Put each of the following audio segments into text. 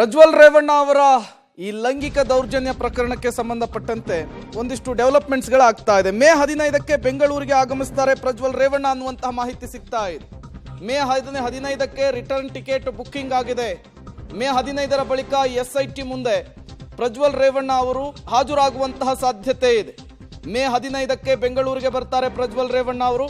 ಪ್ರಜ್ವಲ್ ರೇವಣ್ಣ ಅವರ ಈ ಲೈಂಗಿಕ ದೌರ್ಜನ್ಯ ಪ್ರಕರಣಕ್ಕೆ ಸಂಬಂಧಪಟ್ಟಂತೆ ಒಂದಿಷ್ಟು ಡೆವಲಪ್ಮೆಂಟ್ಸ್ಗಳು ಆಗ್ತಾ ಇದೆ. ಮೇ 15ಕ್ಕೆ ಬೆಂಗಳೂರಿಗೆ ಆಗಮಿಸ್ತಾರೆ ಪ್ರಜ್ವಲ್ ರೇವಣ್ಣ ಅನ್ನುವಂತಹ ಮಾಹಿತಿ ಸಿಗ್ತಾ ಇದೆ. ಮೇ 15ಕ್ಕೆ ರಿಟರ್ನ್ ಟಿಕೆಟ್ ಬುಕ್ಕಿಂಗ್ ಆಗಿದೆ. ಮೇ 15ರ ಬಳಿಕ SIT ಮುಂದೆ ಪ್ರಜ್ವಲ್ ರೇವಣ್ಣ ಅವರು ಹಾಜರಾಗುವಂತಹ ಸಾಧ್ಯತೆ ಇದೆ. ಮೇ 15ಕ್ಕೆ ಬೆಂಗಳೂರಿಗೆ ಬರ್ತಾರೆ ಪ್ರಜ್ವಲ್ ರೇವಣ್ಣ ಅವರು.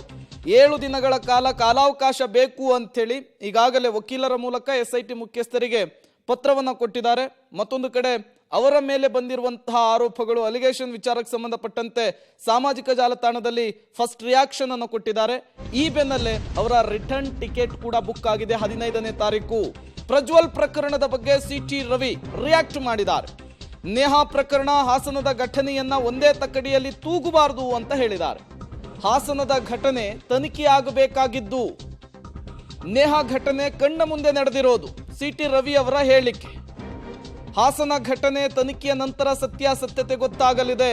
7 ದಿನಗಳ ಕಾಲಾವಕಾಶ ಬೇಕು ಅಂತೇಳಿ ಈಗಾಗಲೇ ವಕೀಲರ ಮೂಲಕ SIT ಮುಖ್ಯಸ್ಥರಿಗೆ ಪತ್ರವನ್ನು ಕೊಟ್ಟಿದ್ದಾರೆ. ಮತ್ತೊಂದು ಕಡೆ ಅವರ ಮೇಲೆ ಬಂದಿರುವಂತಹ ಆರೋಪಗಳು ಅಲಿಗೇಷನ್ ವಿಚಾರಕ್ಕೆ ಸಂಬಂಧಪಟ್ಟಂತೆ ಸಾಮಾಜಿಕ ಜಾಲತಾಣದಲ್ಲಿ ಫಸ್ಟ್ ರಿಯಾಕ್ಷನ್ ಅನ್ನು ಕೊಟ್ಟಿದ್ದಾರೆ. ಈ ಬೆನ್ನಲ್ಲೇ ಅವರ ರಿಟರ್ನ್ ಟಿಕೆಟ್ ಕೂಡ ಬುಕ್ ಆಗಿದೆ 15ನೇ ತಾರೀಕು. ಪ್ರಜ್ವಲ್ ಪ್ರಕರಣದ ಬಗ್ಗೆ CT ರವಿ ರಿಯಾಕ್ಟ್ ಮಾಡಿದ್ದಾರೆ. ನೇಹಾ ಪ್ರಕರಣ, ಹಾಸನದ ಘಟನೆಯನ್ನ ಒಂದೇ ತಕ್ಕಡಿಯಲ್ಲಿ ತೂಗಬಾರದು ಅಂತ ಹೇಳಿದ್ದಾರೆ. ಹಾಸನದ ಘಟನೆ ತನಿಖೆಯಾಗಬೇಕಾಗಿದ್ದು, ನೇಹಾ ಘಟನೆ ಕಣ್ಣ ಮುಂದೆ ನಡೆದಿರೋದು CT ರವಿ ಅವರ ಹೇಳಿಕೆ. ಹಾಸನ ಘಟನೆ ತನಿಖೆಯ ನಂತರ ಸತ್ಯಾಸತ್ಯತೆ ಗೊತ್ತಾಗಲಿದೆ.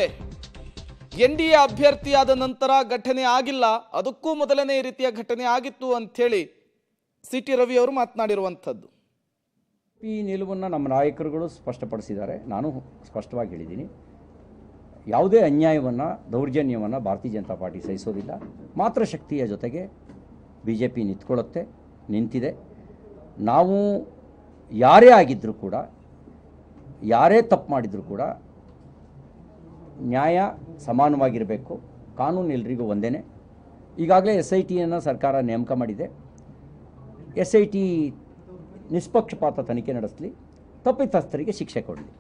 NDA ಅಭ್ಯರ್ಥಿಯಾದ ನಂತರ ಘಟನೆ ಆಗಿಲ್ಲ, ಅದಕ್ಕೂ ಮೊದಲನೇ ಈ ರೀತಿಯ ಘಟನೆ ಆಗಿತ್ತು ಅಂಥೇಳಿ CT ರವಿ ಅವರು ಮಾತನಾಡಿರುವಂಥದ್ದು. ಈ ನಿಲುವನ್ನು ನಮ್ಮ ನಾಯಕರುಗಳು ಸ್ಪಷ್ಟಪಡಿಸಿದ್ದಾರೆ. ನಾನು ಸ್ಪಷ್ಟವಾಗಿ ಹೇಳಿದ್ದೀನಿ, ಯಾವುದೇ ಅನ್ಯಾಯವನ್ನು, ದೌರ್ಜನ್ಯವನ್ನು ಭಾರತೀಯ ಜನತಾ ಪಾರ್ಟಿ ಸಹಿಸೋದಿಲ್ಲ. ಮಾತ್ರ ಶಕ್ತಿಯ ಜೊತೆಗೆ BJP ನಿಂತಿದೆ. ನಾವು ಯಾರೇ ಆಗಿದ್ದರೂ ಕೂಡ, ಯಾರೇ ತಪ್ಪು ಮಾಡಿದರೂ ಕೂಡ ನ್ಯಾಯ ಸಮಾನವಾಗಿರಬೇಕು. ಕಾನೂನು ಎಲ್ರಿಗೂ ಒಂದೇ. ಈಗಾಗಲೇ SITಯನ್ನು ಸರ್ಕಾರ ನೇಮಕ ಮಾಡಿದೆ. SIT ನಿಷ್ಪಕ್ಷಪಾತ ತನಿಖೆ ನಡೆಸಲಿ, ತಪ್ಪಿತಸ್ಥರಿಗೆ ಶಿಕ್ಷೆ ಕೊಡಲಿ.